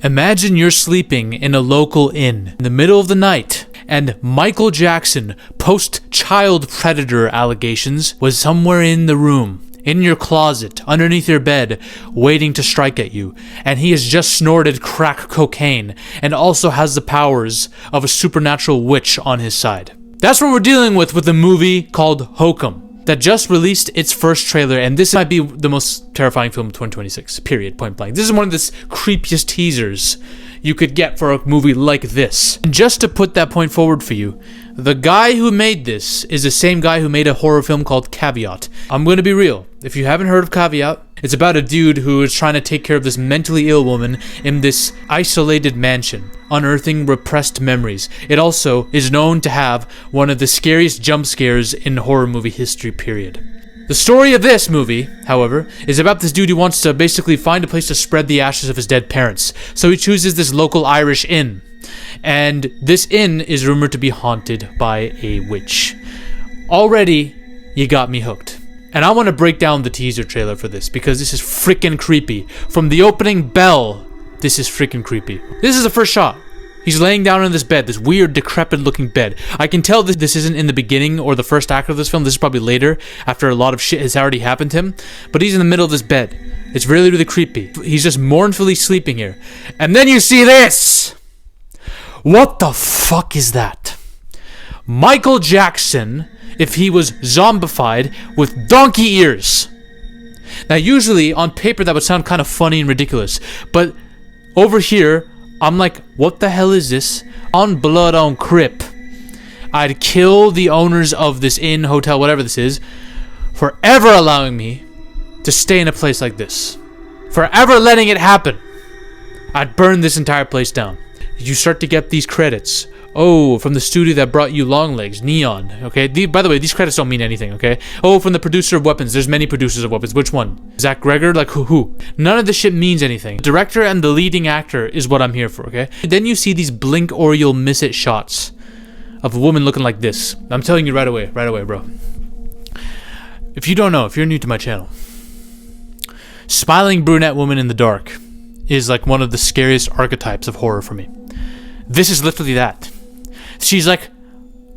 Imagine you're sleeping in a local inn in the middle of the night, and Michael Jackson, post-child predator allegations, was somewhere in the room, in your closet, underneath your bed, waiting to strike at you, and he has just snorted crack cocaine, and also has the powers of a supernatural witch on his side. That's what we're dealing with a movie called HOKUM, that just released its first trailer, and this might be the most terrifying film of 2026, period, point blank. This is one of the creepiest teasers you could get for a movie like this. And just to put that point forward for you, the guy who made this is the same guy who made a horror film called Caveat. I'm going to be real. If you haven't heard of Caveat, it's about a dude who is trying to take care of this mentally ill woman in this isolated mansion, unearthing repressed memories. It also is known to have one of the scariest jump scares in horror movie history, period. The story of this movie, however, is about this dude who wants to basically find a place to spread the ashes of his dead parents. So he chooses this local Irish inn. And this inn is rumored to be haunted by a witch. Already, you got me hooked. And I want to break down the teaser trailer for this because this is freaking creepy. From the opening bell, this is freaking creepy. This is the first shot. He's laying down on this bed, this weird, decrepit-looking bed. I can tell that this isn't in the beginning or the first act of this film. This is probably later, after a lot of shit has already happened to him. But he's in the middle of this bed. It's really, really creepy. He's just mournfully sleeping here. And then you see this! What the fuck is that? Michael Jackson, if he was zombified with donkey ears. Now, usually, on paper, that would sound kind of funny and ridiculous. But over here, I'm like, what the hell is this? On blood on Crip, I'd kill the owners of this inn, hotel, whatever this is, for ever allowing me to stay in a place like this. Forever letting it happen. I'd burn this entire place down. You start to get these credits. Oh, from the studio that brought you Longlegs, Neon. Okay, by the way, these credits don't mean anything, okay? Oh, from the producer of Weapons. There's many producers of Weapons. Which one? Zach Gregor? Like, who? None of this shit means anything. The director and the leading actor is what I'm here for, okay? Then you see these blink or you'll miss it shots of a woman looking like this. I'm telling you right away, bro. If you don't know, if you're new to my channel, smiling brunette woman in the dark is like one of the scariest archetypes of horror for me. This is literally that. She's like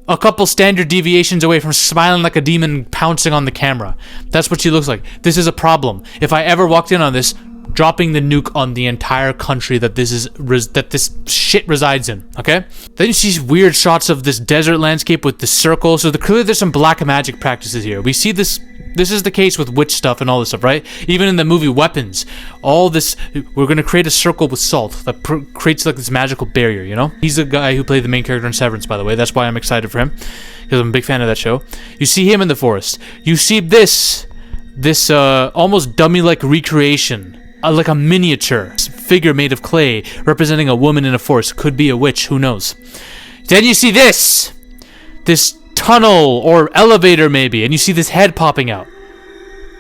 a couple standard deviations away from smiling like a demon pouncing on the camera. That's what she looks like. This is a problem. If I ever walked in on this, dropping the nuke on the entire country that this shit resides in, okay? Then you see weird shots of this desert landscape with the circle. So clearly there's some black magic practices here. We see this. This is the case with witch stuff and all this stuff, right? Even in the movie Weapons, all this, we're going to create a circle with salt that creates like this magical barrier, you know? He's the guy who played the main character in Severance, by the way. That's why I'm excited for him, because I'm a big fan of that show. You see him in the forest. You see this almost dummy-like recreation, like a miniature figure made of clay representing a woman in a forest. Could be a witch, who knows? Then you see this tunnel or elevator maybe, and you see this head popping out.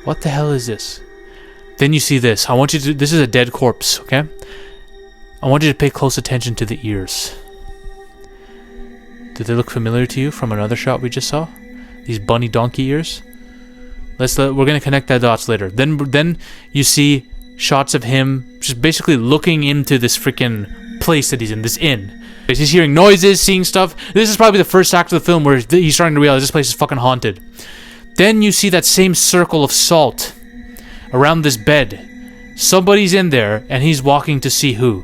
What the hell is this? Then you see this. I want you to, this is a dead corpse, okay? I want you to pay close attention to the ears. Do they look familiar to you from another shot we just saw? These bunny donkey ears? We're gonna connect that dots later. Then you see shots of him just basically looking into this freaking place that he's in, this inn. He's hearing noises, seeing stuff. This is probably the first act of the film where he's starting to realize this place is fucking haunted. Then you see that same circle of salt around this bed. Somebody's in there, and he's walking to see who.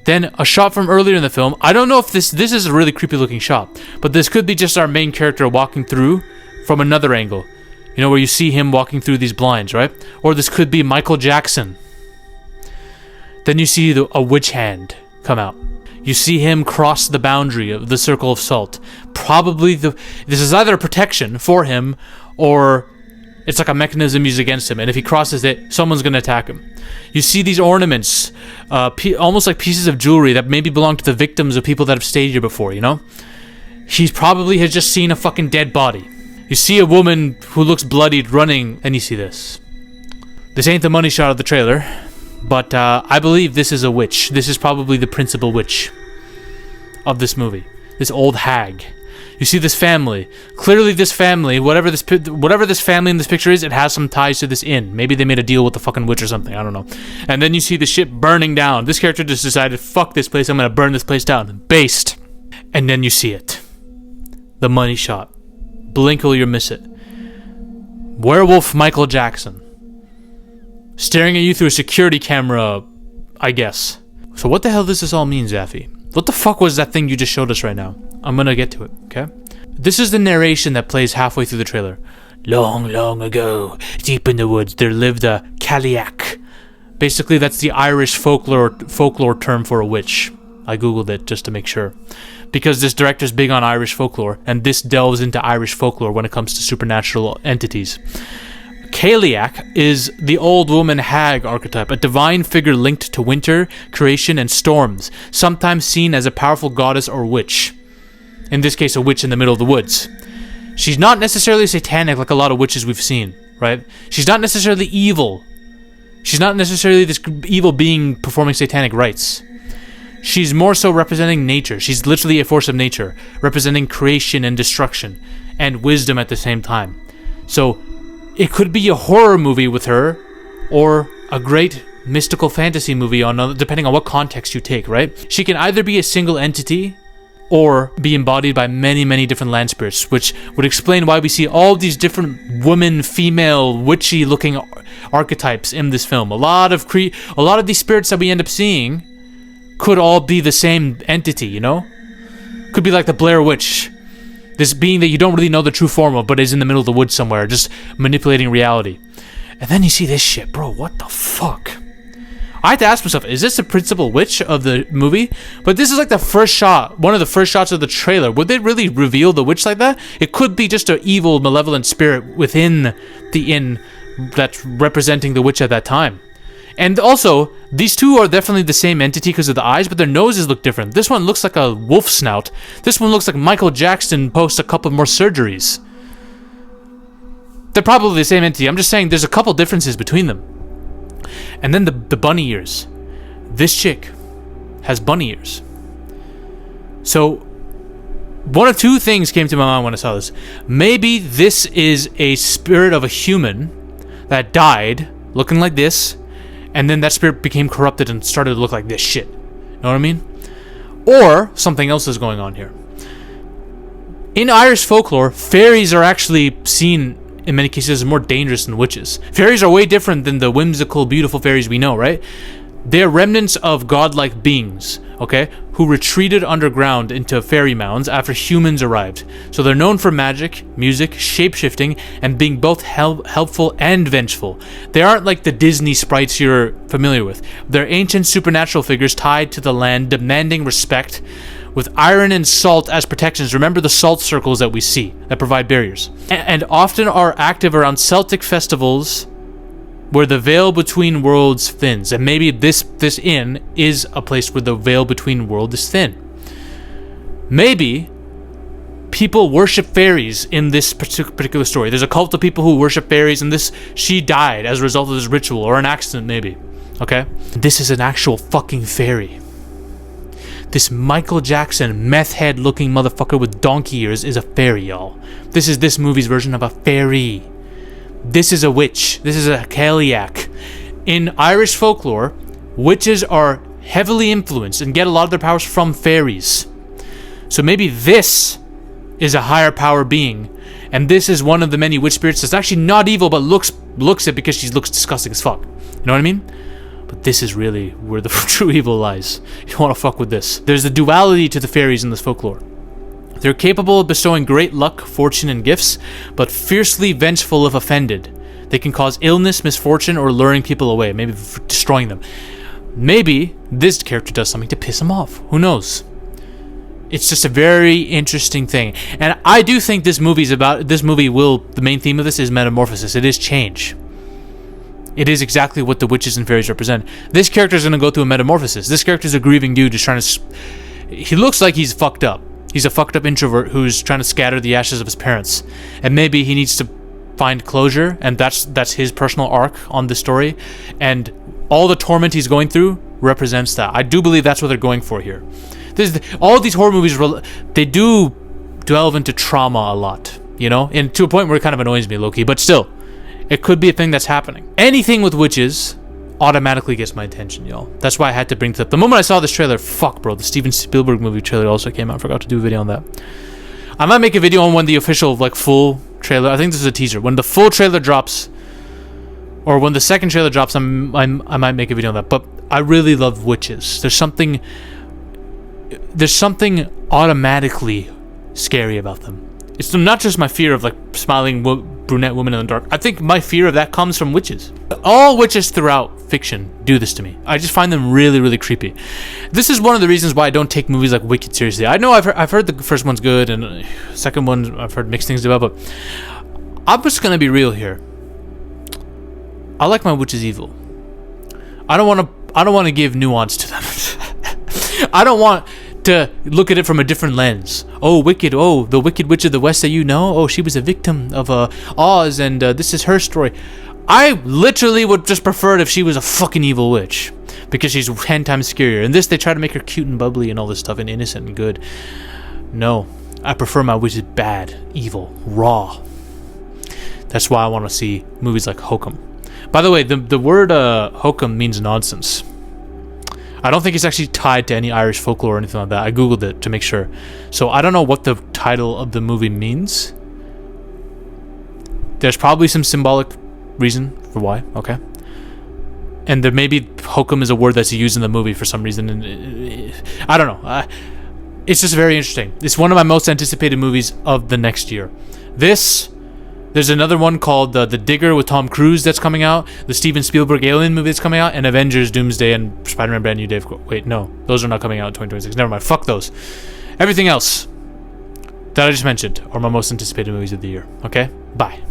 Then a shot from earlier in the film. I don't know if this is a really creepy looking shot, but this could be just our main character walking through from another angle. You know, where you see him walking through these blinds, right? Or this could be Michael Jackson. Then you see a witch hand come out. You see him cross the boundary of the circle of salt. Probably this is either a protection for him, or it's like a mechanism used against him. And if he crosses it, someone's going to attack him. You see these ornaments, almost like pieces of jewelry that maybe belong to the victims of people that have stayed here before, you know? He probably has just seen a fucking dead body. You see a woman who looks bloodied running, and you see this. This ain't the money shot of the trailer. But I believe this is a witch. This is probably the principal witch of this movie. This old hag. You see this family. Clearly this family, whatever this family in this picture is, it has some ties to this inn. Maybe they made a deal with the fucking witch or something. I don't know. And then you see the shit burning down. This character just decided, fuck this place. I'm going to burn this place down. Based. And then you see it. The money shot. Blink or you'll miss it. Werewolf Michael Jackson. Staring at you through a security camera, I guess. So what the hell does this all mean, Zaffy? What the fuck was that thing you just showed us right now? I'm gonna get to it, okay? This is the narration that plays halfway through the trailer. Long, long ago, deep in the woods, there lived a Caliac. Basically, that's the Irish folklore term for a witch. I googled it just to make sure. Because this director's big on Irish folklore, and this delves into Irish folklore when it comes to supernatural entities. Caliac is the old woman hag archetype, a divine figure linked to winter, creation, and storms, sometimes seen as a powerful goddess or witch. In this case, a witch in the middle of the woods. She's not necessarily satanic like a lot of witches we've seen, right? She's not necessarily evil. She's not necessarily this evil being performing satanic rites. She's more so representing nature. She's literally a force of nature, representing creation and destruction, and wisdom at the same time. So, it could be a horror movie with her, or a great mystical fantasy movie, depending on what context you take, right? She can either be a single entity, or be embodied by many, many different land spirits, which would explain why we see all these different woman, female, witchy-looking archetypes in this film. A lot of these spirits that we end up seeing could all be the same entity, you know? Could be like the Blair Witch. This being that you don't really know the true form of, but is in the middle of the woods somewhere, just manipulating reality. And then you see this shit, bro, what the fuck? I had to ask myself, is this the principal witch of the movie? But this is like the first shot, one of the first shots of the trailer. Would they really reveal the witch like that? It could be just an evil, malevolent spirit within the inn that's representing the witch at that time. And also, these two are definitely the same entity because of the eyes, but their noses look different. This one looks like a wolf snout. This one looks like Michael Jackson post a couple more surgeries. They're probably the same entity. I'm just saying there's a couple differences between them. And then the bunny ears. This chick has bunny ears. So, one of two things came to my mind when I saw this. Maybe this is a spirit of a human that died, looking like this, and then that spirit became corrupted and started to look like this shit. You know what I mean? Or something else is going on here. In Irish folklore, fairies are actually seen, in many cases, as more dangerous than witches. Fairies are way different than the whimsical, beautiful fairies we know, right? They're remnants of godlike beings, okay, who retreated underground into fairy mounds after humans arrived. So they're known for magic, music, shape-shifting, and being both helpful and vengeful. They aren't like the Disney sprites you're familiar with. They're ancient supernatural figures tied to the land, demanding respect, with iron and salt as protections. Remember the salt circles that we see that provide barriers. And often are active around Celtic festivals where the veil between worlds thins. And maybe this inn is a place where the veil between worlds is thin. Maybe people worship fairies in this particular story. There's a cult of people who worship fairies, and she died as a result of this ritual, or an accident maybe. Okay? This is an actual fucking fairy. This Michael Jackson meth head looking motherfucker with donkey ears is a fairy, y'all. This is this movie's version of a fairy. This is a witch. This is a Caliac. In Irish folklore, witches are heavily influenced and get a lot of their powers from fairies. So maybe this is a higher power being, and this is one of the many witch spirits that's actually not evil, but looks it because she looks disgusting as fuck. You know what I mean? But this is really where the true evil lies. You want to fuck with this. There's a duality to the fairies in this folklore. They're capable of bestowing great luck, fortune, and gifts, but fiercely vengeful if offended. They can cause illness, misfortune, or luring people away, maybe destroying them. Maybe this character does something to piss him off. Who knows? It's just a very interesting thing. And I do think the main theme of this is metamorphosis. It is change. It is exactly what the witches and fairies represent. This character is going to go through a metamorphosis. This character is a grieving dude just trying to... He looks like he's fucked up. He's a fucked up introvert who's trying to scatter the ashes of his parents. And maybe he needs to find closure, and that's his personal arc on the story. And all the torment he's going through represents that. I do believe that's what they're going for here. All these horror movies, they do delve into trauma a lot, you know? And to a point where it kind of annoys me, low-key, but still, it could be a thing that's happening. Anything with witches automatically gets my attention, y'all. That's why I had to bring this up. The moment I saw this trailer, fuck, bro, the Steven Spielberg movie trailer also came out. I forgot to do a video on that. I might make a video on when the official, like, full trailer, I think this is a teaser, when the full trailer drops, or when the second trailer drops, I might make a video on that. But I really love witches. There's something automatically scary about them. It's not just my fear of, like, smiling brunette women in the dark. I think my fear of that comes from witches. All witches throughout fiction do this to me. I just find them really, really creepy. This is one of the reasons why I don't take movies like Wicked seriously. I know I've heard the first one's good, and the second one I've heard mixed things about, but I'm just gonna be real here. I like my witches evil. I don't want to give nuance to them. I don't want to look at it from a different lens. Oh, wicked. Oh, the Wicked Witch of the West that you know. Oh, she was a victim of Oz, and this is her story. I literally would just prefer it if she was a fucking evil witch, because she's 10 times scarier. In this, they try to make her cute and bubbly and all this stuff, and innocent and good. No, I prefer my witches bad, evil, raw. That's why I want to see movies like HOKUM. By the way, the word HOKUM means nonsense. I don't think it's actually tied to any Irish folklore or anything like that. I googled it to make sure. So I don't know what the title of the movie means. There's probably some symbolic reason for why, okay? And there maybe HOKUM is a word that's used in the movie for some reason. And I don't know. It's just very interesting. It's one of my most anticipated movies of the next year. There's another one called The Digger with Tom Cruise that's coming out. The Steven Spielberg Alien movie that's coming out. And Avengers, Doomsday, and Spider-Man Brand New Day. Wait, no. Those are not coming out in 2026. Never mind. Fuck those. Everything else that I just mentioned are my most anticipated movies of the year. Okay? Bye.